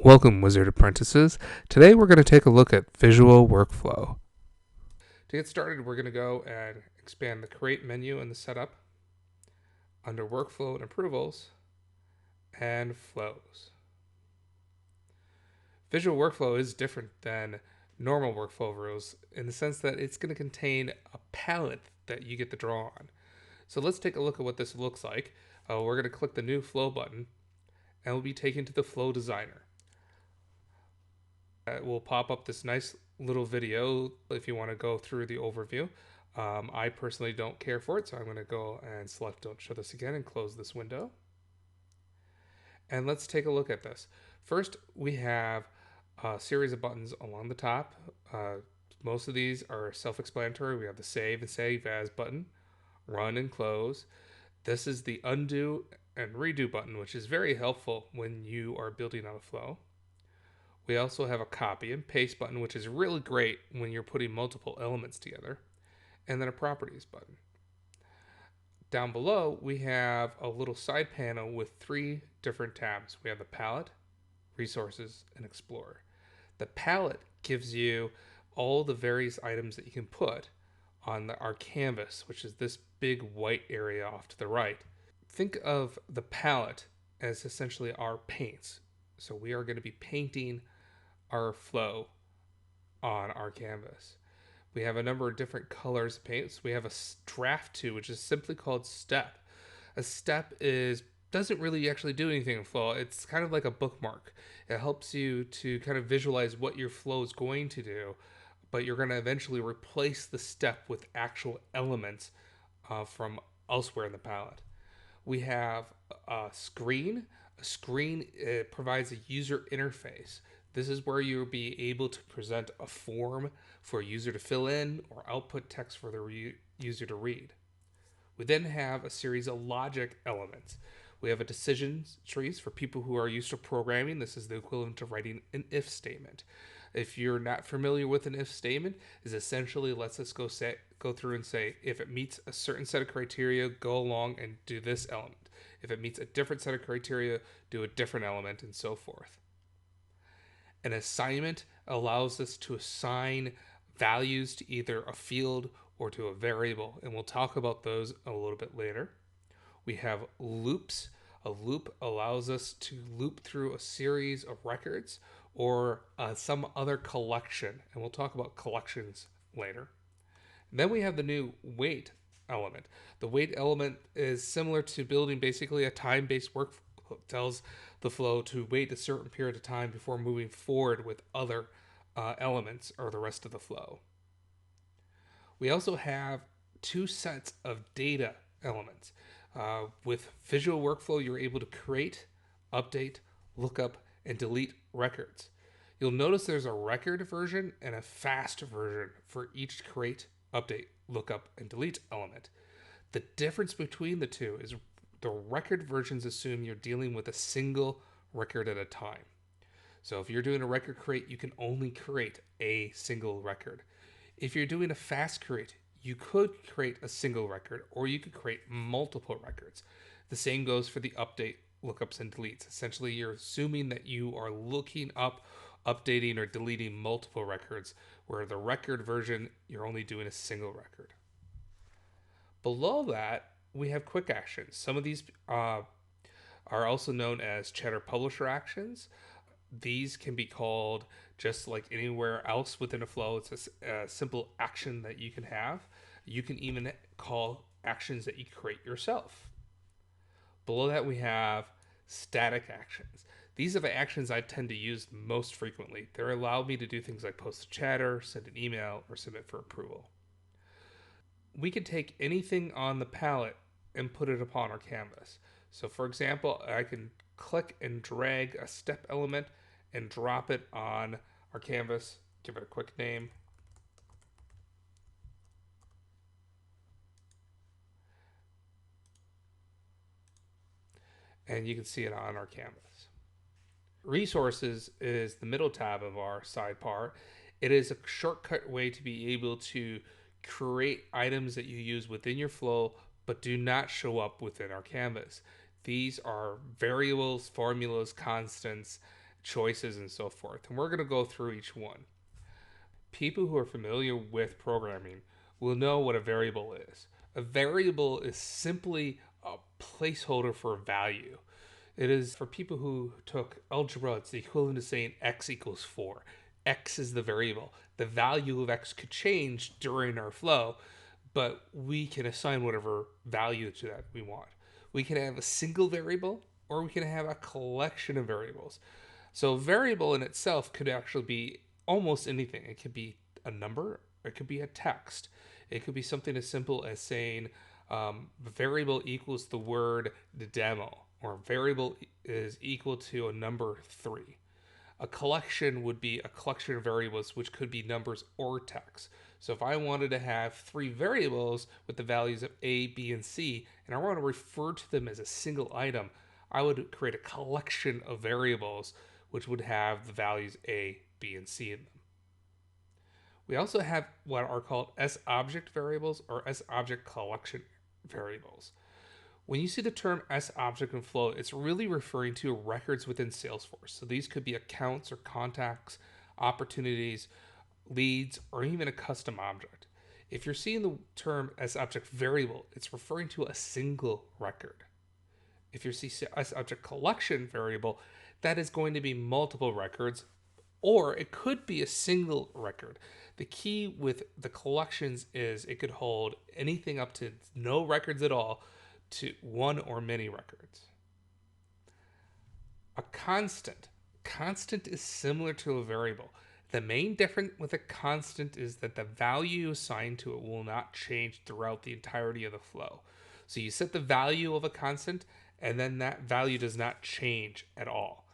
Welcome, Wizard Apprentices. Today we're going to take a look at Visual Workflow. To get started, we're going to go and expand the Create menu in the Setup, under Workflow and Approvals, and Flows. Visual Workflow is different than normal workflow rules in the sense that it's going to contain a palette that you get to draw on. So let's take a look at what this looks like. We're going to click the New Flow button, and we'll be taken to the Flow Designer. It will pop up this nice little video if you want to go through the overview. I personally don't care for it, so I'm going to go and select Don't Show This Again and close this window. And let's take a look at this. First, we have a series of buttons along the top. Most of these are self-explanatory. We have the Save and Save As button, Run and Close. This is the Undo and Redo button, which is very helpful when you are building on a flow. We also have a Copy and Paste button, which is really great when you're putting multiple elements together. And then a Properties button. Down below, we have a little side panel with 3 different tabs. We have the Palette, Resources, and Explorer. The Palette gives you all the various items that you can put on our canvas, which is this big white area off to the right. Think of the palette as essentially our paints. So we are going to be painting our flow on our canvas. We have a number of different colors of paints. We have a draft 2, which is simply called Step. A step doesn't really actually do anything in flow. It's kind of like a bookmark. It helps you to kind of visualize what your flow is going to do, but you're going to eventually replace the step with actual elements from elsewhere in the palette. We have a screen. A screen provides a user interface. This is where you'll be able to present a form for a user to fill in or output text for the user to read. We then have a series of logic elements. We have a decision trees for people who are used to programming. This is the equivalent of writing an if statement. If you're not familiar with an if statement, is essentially lets us go through and say, if it meets a certain set of criteria, go along and do this element. If it meets a different set of criteria, do a different element, and so forth. An assignment allows us to assign values to either a field or to a variable, and we'll talk about those a little bit later. We have loops. A loop allows us to loop through a series of records or some other collection, and we'll talk about collections later. And then we have the new wait element. The wait element is similar to building basically a time-based workflow. It tells the flow to wait a certain period of time before moving forward with other elements or the rest of the flow. We also have 2 sets of data elements. With Visual Workflow, you're able to create, update, lookup, and delete records. You'll notice there's a record version and a fast version for each create, update, lookup, and delete element. The difference between the two is the record versions assume you're dealing with a single record at a time. So if you're doing a record create, you can only create a single record. If you're doing a fast create, you could create a single record or you could create multiple records. The same goes for the update, lookups, and deletes. Essentially, you're assuming that you are looking up, updating, or deleting multiple records, where the record version, you're only doing a single record. Below that, we have quick actions. Some of these are also known as chatter publisher actions. These can be called just like anywhere else within a flow. It's a simple action that you can have. You can even call actions that you create yourself. Below that, we have static actions. These are the actions I tend to use most frequently. They allow me to do things like post a chatter, send an email, or submit for approval. We can take anything on the palette and put it upon our canvas. So for example, I can click and drag a step element and drop it on our canvas, give it a quick name. And you can see it on our canvas. Resources is the middle tab of our sidebar. It is a shortcut way to be able to create items that you use within your flow but do not show up within our canvas. These are variables, formulas, constants, choices, and so forth. And we're going to go through each one. People who are familiar with programming will know what a variable is. A variable is simply a placeholder for a value. It is, for people who took algebra, it's the equivalent to saying x equals 4. X is the variable. The value of x could change during our flow, but we can assign whatever value to that we want. We can have a single variable, or we can have a collection of variables. So a variable in itself could actually be almost anything. It could be a number, it could be a text. It could be something as simple as saying variable equals the word demo, or variable is equal to a number 3. A collection would be a collection of variables, which could be numbers or text. So if I wanted to have 3 variables with the values of A, B, and C, and I want to refer to them as a single item, I would create a collection of variables which would have the values A, B, and C in them. We also have what are called S-object variables or S-object collection variables. When you see the term S-object in Flow, it's really referring to records within Salesforce. So these could be accounts or contacts, opportunities, leads, or even a custom object. If you're seeing the term S-object variable, it's referring to a single record. If you see S-object collection variable, that is going to be multiple records, or it could be a single record. The key with the collections is it could hold anything up to no records at all to one or many records. A constant. Constant is similar to a variable. The main difference with a constant is that the value assigned to it will not change throughout the entirety of the flow. So you set the value of a constant, and then that value does not change at all.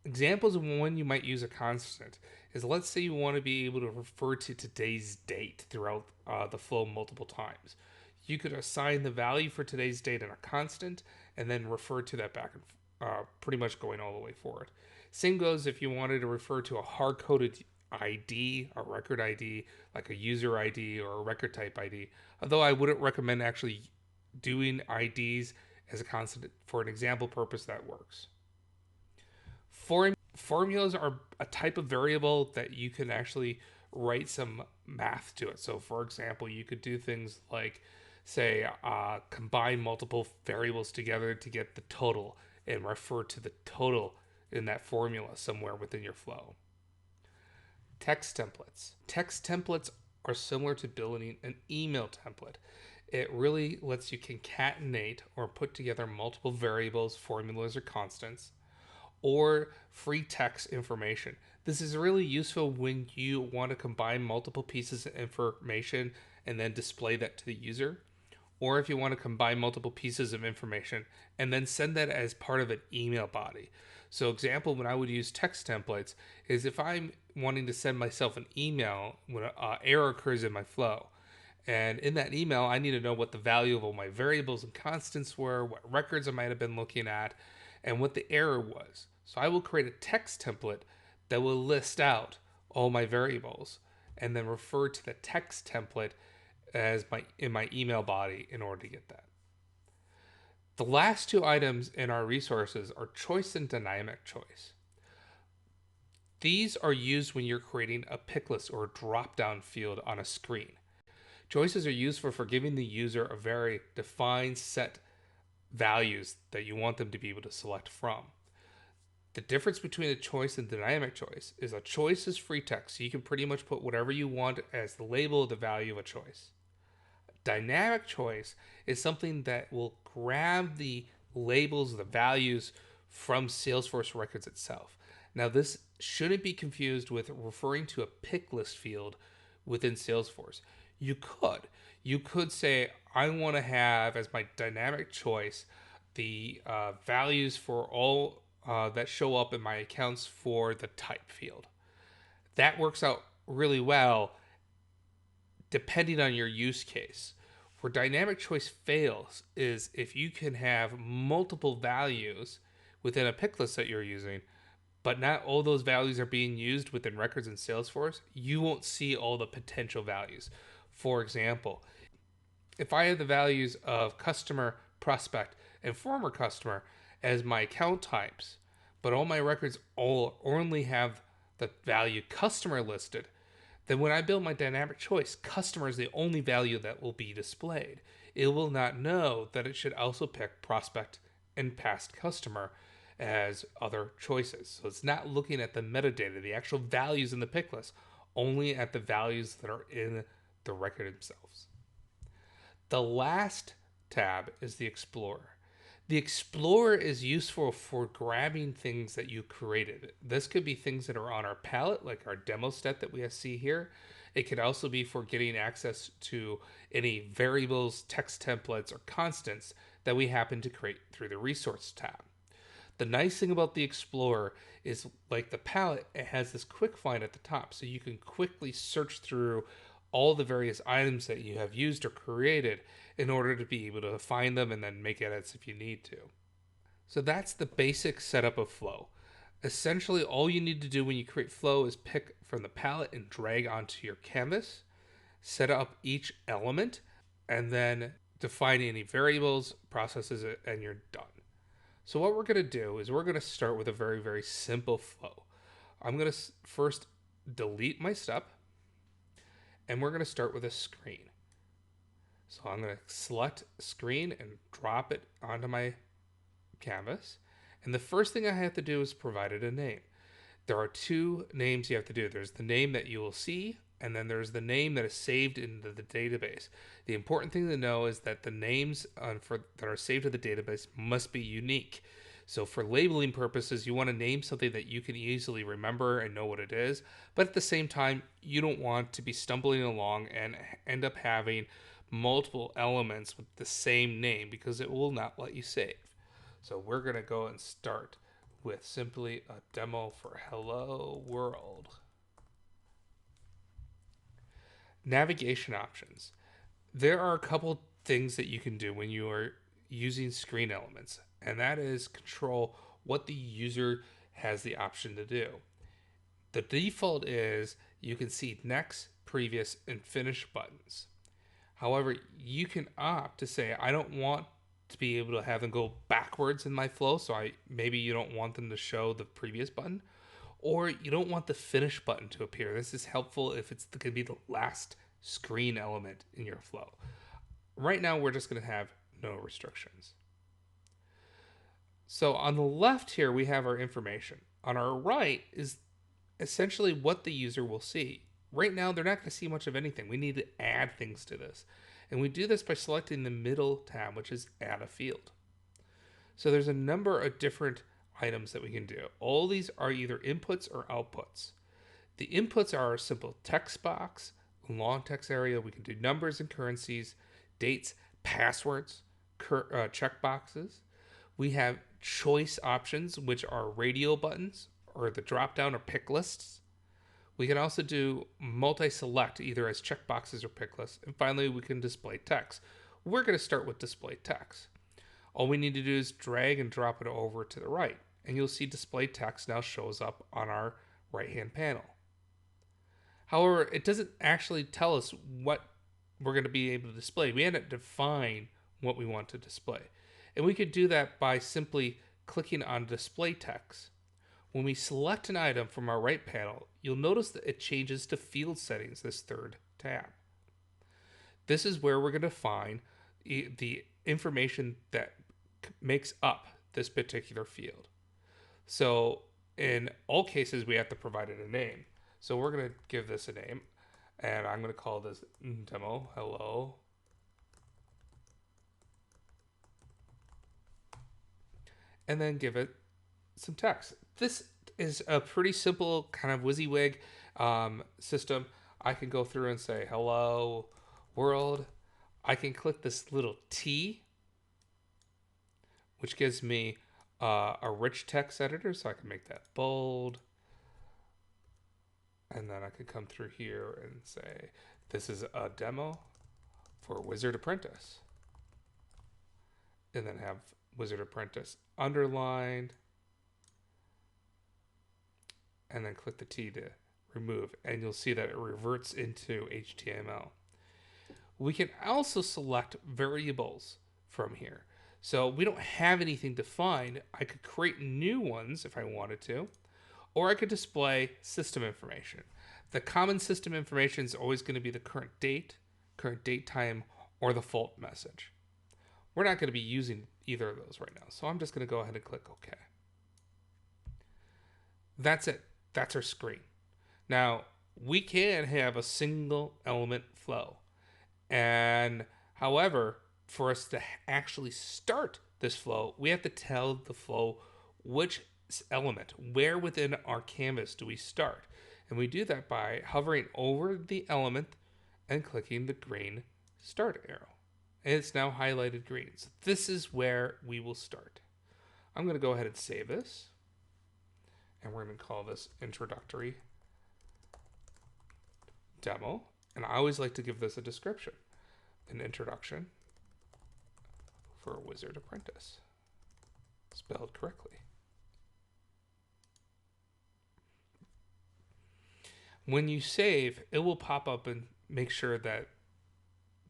Examples of when you might use a constant is, let's say you want to be able to refer to today's date throughout the flow multiple times. You could assign the value for today's date in a constant and then refer to that back and pretty much going all the way forward. Same goes if you wanted to refer to a hard-coded ID, a record ID, like a user ID or a record type ID. Although I wouldn't recommend actually doing IDs as a constant. For an example purpose, that works. Formulas are a type of variable that you can actually write some math to it. So for example, you could do things like, say, combine multiple variables together to get the total and refer to the total in that formula somewhere within your flow. Text templates. Text templates are similar to building an email template. It really lets you concatenate or put together multiple variables, formulas, or constants, or free text information. This is really useful when you want to combine multiple pieces of information and then display that to the user, or if you want to combine multiple pieces of information and then send that as part of an email body. So example, when I would use text templates is if I'm wanting to send myself an email when an error occurs in my flow. And in that email, I need to know what the value of all my variables and constants were, what records I might have been looking at, and what the error was. So I will create a text template that will list out all my variables and then refer to the text template as in my email body in order to get that. The last 2 items in our resources are choice and dynamic choice. These are used when you're creating a pick list or a drop-down field on a screen. Choices are useful for giving the user a very defined set values that you want them to be able to select from. The difference between a choice and dynamic choice is a choice is free text, so you can pretty much put whatever you want as the label of the value of a choice. Dynamic choice is something that will grab the labels, the values from Salesforce records itself. Now, this shouldn't be confused with referring to a pick list field within Salesforce. You could say, I want to have as my dynamic choice the values for all that show up in my accounts for the type field. That works out really well depending on your use case. Where dynamic choice fails is if you can have multiple values within a pick list that you're using, but not all those values are being used within records in Salesforce, you won't see all the potential values. For example, if I have the values of customer, prospect, and former customer as my account types, but all my records all only have the value customer listed, then when I build my dynamic choice, customer is the only value that will be displayed. It will not know that it should also pick prospect and past customer as other choices. So it's not looking at the metadata, the actual values in the pick list, only at the values that are in the record themselves. The last tab is the Explorer. The Explorer is useful for grabbing things that you created. This could be things that are on our palette, like our demo set that we see here. It could also be for getting access to any variables, text templates, or constants that we happen to create through the Resource tab. The nice thing about the Explorer is, like the palette, it has this quick find at the top, so you can quickly search through all the various items that you have used or created in order to be able to find them and then make edits if you need to. So that's the basic setup of Flow. Essentially, all you need to do when you create Flow is pick from the palette and drag onto your canvas, set up each element, and then define any variables, processes it, and you're done. So what we're going to do is we're going to start with a very, very simple flow. I'm going to first delete my step, and we're going to start with a screen. So I'm going to select screen and drop it onto my canvas. And the first thing I have to do is provide it a name. There are two names you have to do. There's the name that you will see, and then there's the name that is saved into the database. The important thing to know is that the names that are saved to the database must be unique. So for labeling purposes, you want to name something that you can easily remember and know what it is. But at the same time, you don't want to be stumbling along and end up having multiple elements with the same name, because it will not let you save. So we're going to go and start with simply a demo for Hello World. Navigation options. There are a couple things that you can do when you are using screen elements, and that is control what the user has the option to do. The default is you can see next, previous, and finish buttons. However, you can opt to say, I don't want to be able to have them go backwards in my flow, so maybe you don't want them to show the previous button, or you don't want the finish button to appear. This is helpful if it's going to be the last screen element in your flow. Right now, we're just going to have no restrictions. So on the left here, we have our information. On our right is essentially what the user will see. Right now, they're not going to see much of anything. We need to add things to this. And we do this by selecting the middle tab, which is Add a Field. So there's a number of different items that we can do. All these are either inputs or outputs. The inputs are a simple text box, long text area. We can do numbers and currencies, dates, passwords, checkboxes. We have choice options, which are radial buttons, or the drop down or pick lists. We can also do multi-select, either as checkboxes or pick lists. And finally, we can display text. We're going to start with display text. All we need to do is drag and drop it over to the right, and you'll see display text now shows up on our right-hand panel. However, it doesn't actually tell us what we're going to be able to display. We had to define what we want to display. And we could do that by simply clicking on display text. When we select an item from our right panel, you'll notice that it changes to field settings, this third tab. This is where we're going to find the information that makes up this particular field. So in all cases, we have to provide it a name. So we're going to give this a name, and I'm going to call this demo hello. And then give it some text. This is a pretty simple kind of WYSIWYG system. I can go through and say hello world. I can click this little T, which gives me a rich text editor, so I can make that bold. And then I could come through here and say, this is a demo for Wizard Apprentice. And then have Wizard Apprentice underlined. And then click the T to remove. And you'll see that it reverts into HTML. We can also select variables from here. So we don't have anything defined. I could create new ones if I wanted to, or I could display system information. The common system information is always going to be the current date time, or the fault message. We're not going to be using either of those right now, so I'm just going to go ahead and click OK. That's it. That's our screen. Now, we can have a single element flow. And however, for us to actually start this flow, we have to tell the flow which element, where within our canvas do we start. And we do that by hovering over the element and clicking the green start arrow. And it's now highlighted green. So this is where we will start. I'm going to go ahead and save this. And we're going to call this introductory demo. And I always like to give this a description. An introduction for a Wizard Apprentice. Spelled correctly. When you save, it will pop up and make sure that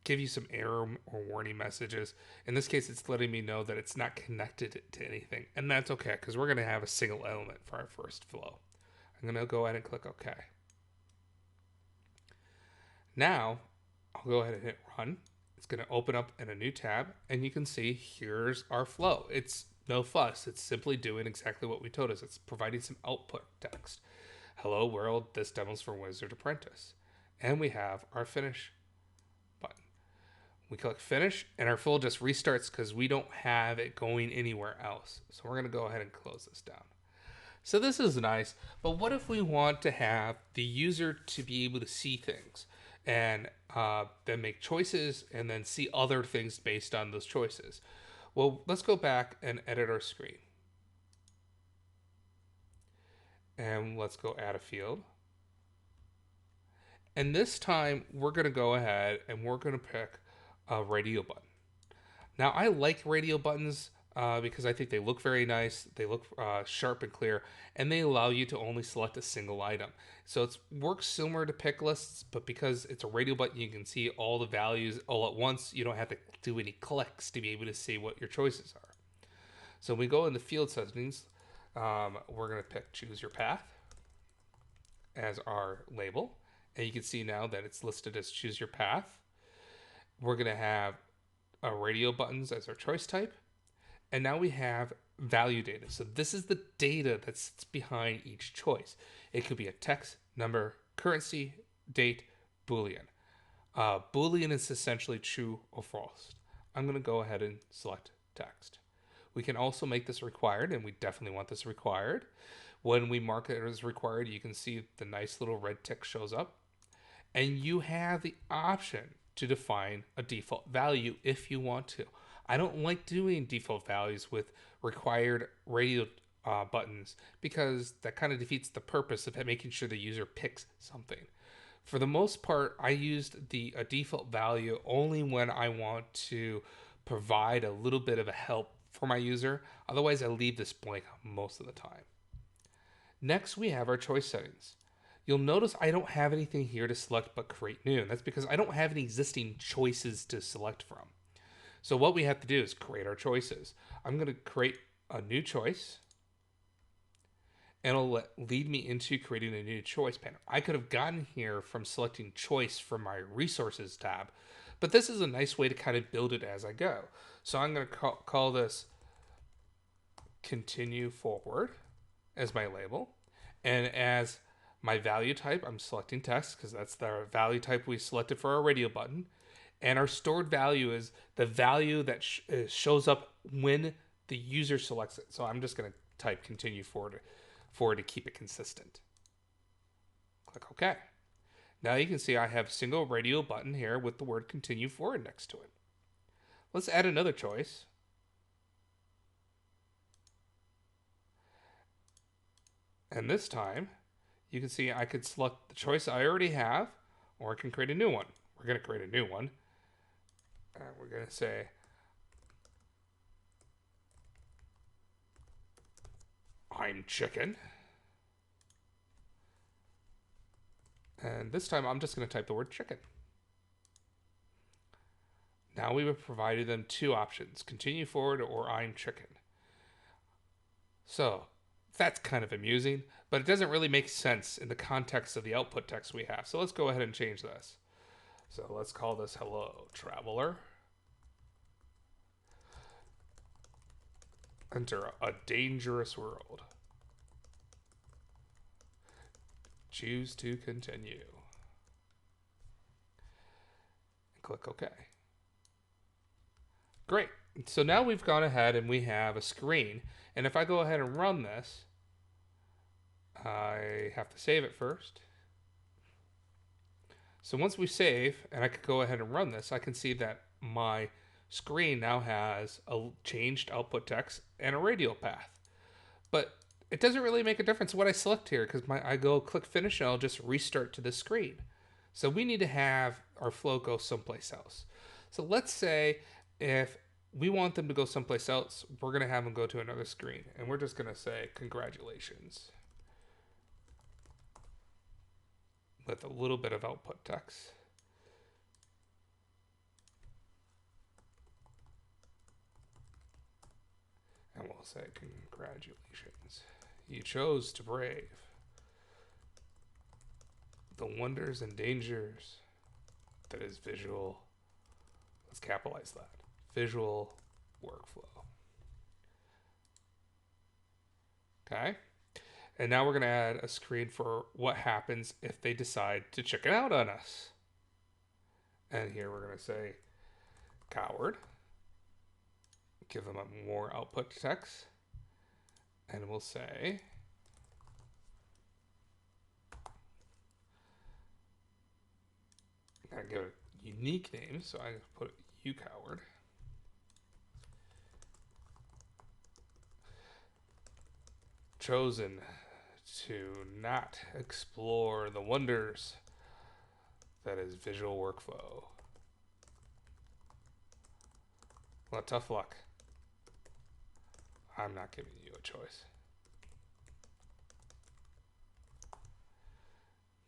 give you some error or warning messages. In this case, it's letting me know that it's not connected to anything. And that's okay, because we're going to have a single element for our first flow. I'm going to go ahead and click OK. Now, I'll go ahead and hit run. It's going to open up in a new tab, and you can see here's our flow. It's no fuss. It's simply doing exactly what we told us. It's providing some output text. Hello world, this demo's for Wizard Apprentice. And we have our finish button. We click finish, and our flow just restarts because we don't have it going anywhere else. So we're going to go ahead and close this down. So this is nice, but what if we want to have the user to be able to see things and then make choices and then see other things based on those choices? Well, let's go back and edit our screen. And let's go add a field. And this time we're going to go ahead and we're going to pick a radial button. Now I like radial buttons because I think they look very nice. They look sharp and clear, and they allow you to only select a single item. So it works similar to pick lists, but because it's a radial button, you can see all the values all at once. You don't have to do any clicks to be able to see what your choices are. So we go into field settings. We're going to pick choose your path as our label. And you can see now that it's listed as choose your path. We're going to have radial buttons as our choice type. And now we have value data. So this is the data that sits behind each choice. It could be a text, number, currency, date, Boolean. Boolean is essentially true or false. I'm going to go ahead and select text. We can also make this required, and we definitely want this required. When we mark it as required, you can see the nice little red tick shows up. And you have the option to define a default value if you want to. I don't like doing default values with required radial buttons because that kind of defeats the purpose of making sure the user picks something. For the most part, I used a default value only when I want to provide a little bit of a help for my user. Otherwise, I leave this blank most of the time. Next, we have our choice settings. You'll notice I don't have anything here to select but create new. And that's because I don't have any existing choices to select from. So what we have to do is create our choices. I'm going to create a new choice, and it'll lead me into creating a new choice panel. I could have gotten here from selecting choice from my resources tab, but this is a nice way to kind of build it as I go. So I'm going to call this continue forward as my label. And as my value type, I'm selecting text because that's the value type we selected for our radial button. And our stored value is the value that shows up when the user selects it. So I'm just going to type continue forward to keep it consistent. Click OK. Now you can see I have a single radial button here with the word continue forward next to it. Let's add another choice. And this time, you can see I could select the choice I already have, or I can create a new one. We're going to create a new one. We're going to say, I'm chicken. And this time I'm just going to type the word chicken. Now we have provided them two options, continue forward or I'm chicken. So that's kind of amusing, but it doesn't really make sense in the context of the output text we have. So let's go ahead and change this. So let's call this hello traveler. Enter a dangerous world. Choose to continue. And click OK. Great. So now we've gone ahead and we have a screen. And if I go ahead and run this, I have to save it first. So once we save, and I could go ahead and run this, I can see that my screen now has a changed output text and a radial path. But it doesn't really make a difference what I select here because I go click finish and I'll just restart to this screen. So we need to have our flow go someplace else. So let's say if we want them to go someplace else, we're going to have them go to another screen. And we're just going to say congratulations with a little bit of output text. And we'll say congratulations. You chose to brave the wonders and dangers that is visual. Let's capitalize that. Visual workflow. Okay. And now we're going to add a screen for what happens if they decide to chicken out on us. And here we're going to say coward. Give them a more output text. And we'll say I give it a unique name, so I put you coward. Chosen to not explore the wonders that is visual workflow. Well, tough luck. I'm not giving you a choice.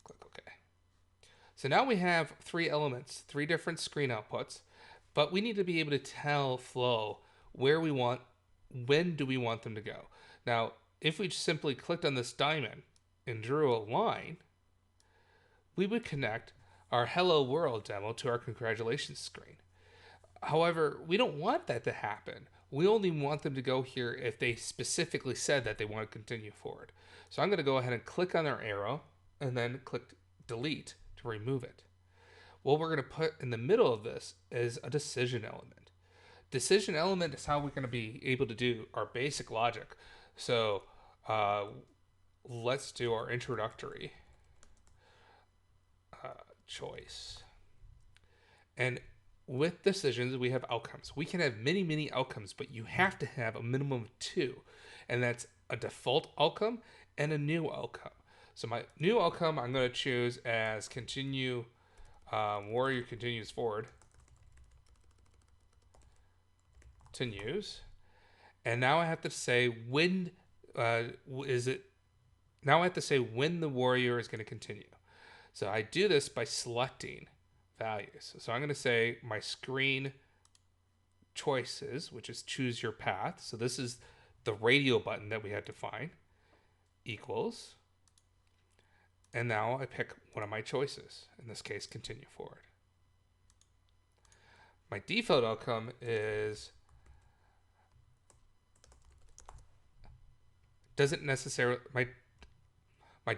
Click OK. So now we have three elements, three different screen outputs, but we need to be able to tell Flow where we want, when do we want them to go. Now, if we simply clicked on this diamond and drew a line, we would connect our Hello World demo to our congratulations screen. However, we don't want that to happen. We only want them to go here if they specifically said that they want to continue forward. So I'm going to go ahead and click on their arrow and then click delete to remove it. What we're going to put in the middle of this is a decision element. Decision element is how we're going to be able to do our basic logic. So let's do our introductory choice. And with decisions, we have outcomes. We can have many, many outcomes, but you have to have a minimum of two. And that's a default outcome and a new outcome. So my new outcome, I'm going to choose as continue, warrior continues forward. Continues. And now I have to say when now I have to say when the warrior is going to continue. So I do this by selecting values. So I'm going to say my screen choices, which is choose your path. So this is the radial button that we had to find, equals. And now I pick one of my choices, in this case, continue forward. My default outcome is doesn't necessarily, my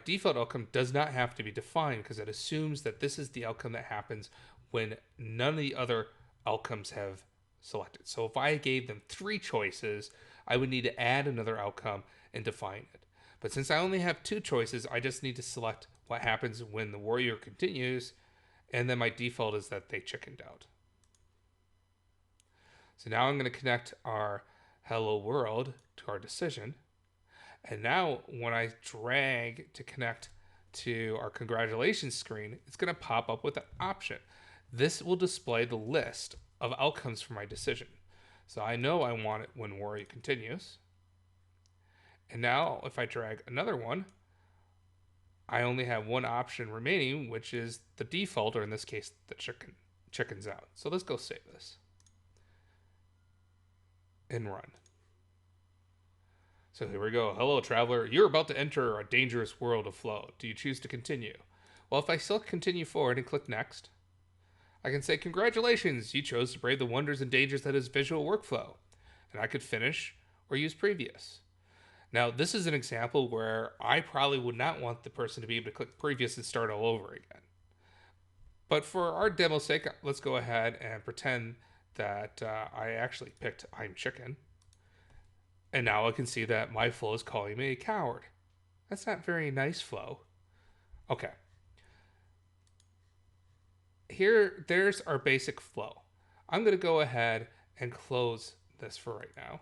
default outcome does not have to be defined because it assumes that this is the outcome that happens when none of the other outcomes have selected. So if I gave them three choices, I would need to add another outcome and define it. But since I only have two choices, I just need to select what happens when the warrior continues, and then my default is that they chickened out. So now I'm going to connect our hello world to our decision. And now when I drag to connect to our congratulations screen, it's going to pop up with an option. This will display the list of outcomes for my decision. So I know I want it when warrior continues. And now if I drag another one, I only have one option remaining, which is the default, or in this case, the chickens out. So let's go save this. and run. So here we go. Hello, traveler. You're about to enter a dangerous world of flow. Do you choose to continue? Well, if I select continue forward and click next, I can say, congratulations, you chose to brave the wonders and dangers that is Visualworkflow. And I could finish or use previous. Now, this is an example where I probably would not want the person to be able to click previous and start all over again. But for our demo's sake, let's go ahead and pretend that I actually picked I'm chicken. And now I can see that my flow is calling me a coward. That's not very nice, flow. Okay. There's our basic flow. I'm going to go ahead and close this for right now.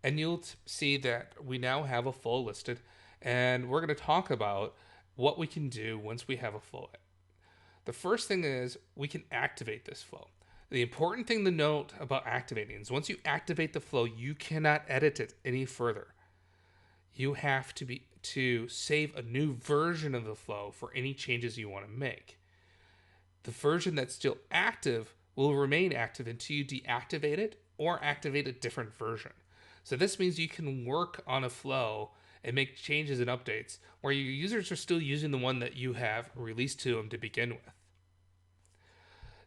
And you'll see that we now have a flow listed, and we're going to talk about what we can do once we have a flow. The first thing is we can activate this flow. The important thing to note about activating is once you activate the flow, you cannot edit it any further. You have to save a new version of the flow for any changes you want to make. The version that's still active will remain active until you deactivate it or activate a different version. So this means you can work on a flow and make changes and updates where your users are still using the one that you have released to them to begin with.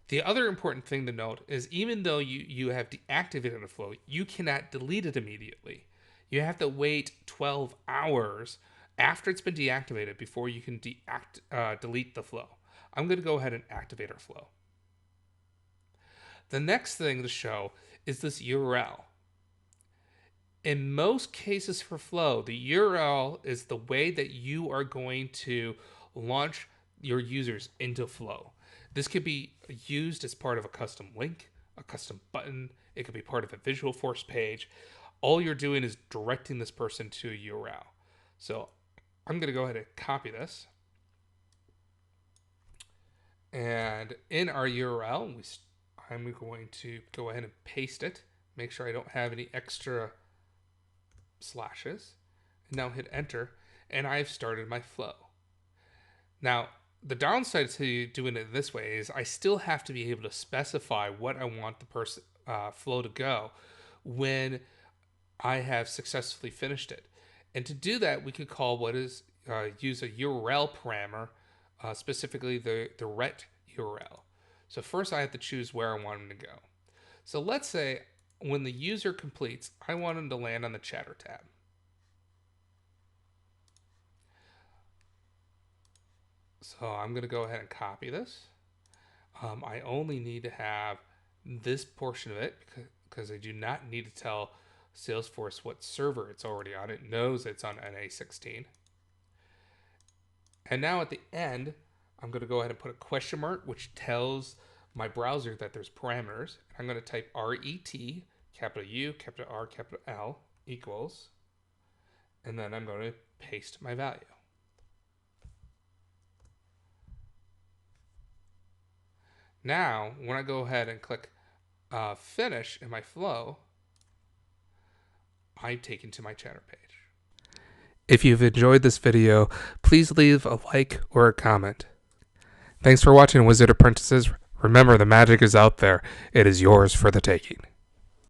The other important thing to note is even though you have deactivated a flow, you cannot delete it immediately. You have to wait 12 hours after it's been deactivated before you can delete the flow. I'm going to go ahead and activate our flow. The next thing to show is this URL. In most cases for flow, the URL is the way that you are going to launch your users into flow. This could be used as part of a custom link, a custom button. It could be part of a Visualforce page. All you're doing is directing this person to a URL. So I'm going to go ahead and copy this. And in our URL, I'm going to go ahead and paste it. Make sure I don't have any extra slashes. And now hit enter. And I've started my flow. Now, the downside to doing it this way is I still have to be able to specify what I want the flow to go when I have successfully finished it. And to do that, we could call use a URL parameter, specifically the ret URL. So first I have to choose where I want them to go. So let's say when the user completes, I want them to land on the chatter tab. So I'm going to go ahead and copy this. I only need to have this portion of it because I do not need to tell Salesforce what server it's already on. It knows it's on NA16. And now at the end, I'm going to go ahead and put a question mark, which tells my browser that there's parameters. I'm going to type RET, capital U, capital R, capital L, equals, and then I'm going to paste my value. Now, when I go ahead and click finish in my flow, I'm taken to my chatter page. If you've enjoyed this video, please leave a like or a comment. Thanks for watching, Wizard Apprentices. Remember, the magic is out there. It is yours for the taking.